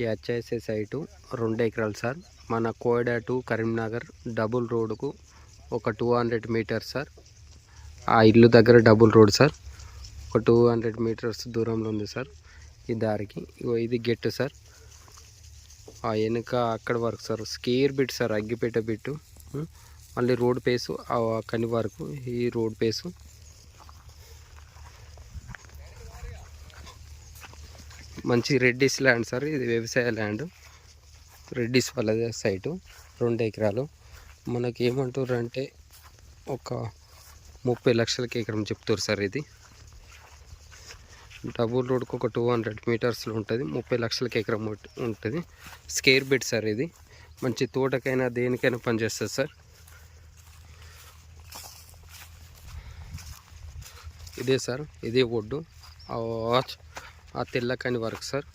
ఈ హెచ్ఐఎస్ఏ సైటు 2 ఎకరాలు సార్. మన కోయడా టు కరీంనగర్ డబుల్ రోడ్కు ఒక 200 మీటర్స్ సార్. ఆ ఇల్లు దగ్గర డబుల్ రోడ్ సార్. ఒక 200 మీటర్స్ దూరంలో ఉంది సార్ ఈ దారికి. ఇది గెట్టు సార్. ఆ వెనుక అక్కడ వరకు సార్ స్కేర్ బిట్ సార్, అగ్గిపేట బిట్టు. మళ్ళీ రోడ్ పేసు కని వరకు ఈ రోడ్ పేసు. మంచి రెడ్డిస్ ల్యాండ్ సార్. ఇది వ్యవసాయ ల్యాండ్, రెడ్డిస్ వాళ్ళ సైటు. 2 ఎకరాలు. మనకి ఏమంటారు అంటే ఒక 30 లక్షలకి ఎకరం చెప్తారు సార్. ఇది డబుల్ రోడ్కు ఒక 200 మీటర్స్లో ఉంటుంది. 30 లక్షలకి ఎకరం ఉంటుంది. Square bit sir. ఇది మంచి తోటకైనా దేనికైనా పనిచేస్తుంది సార్. ఇదే సార్, ఇదే ఒడ్డు ఆ తెల్లకని వరకు సార్.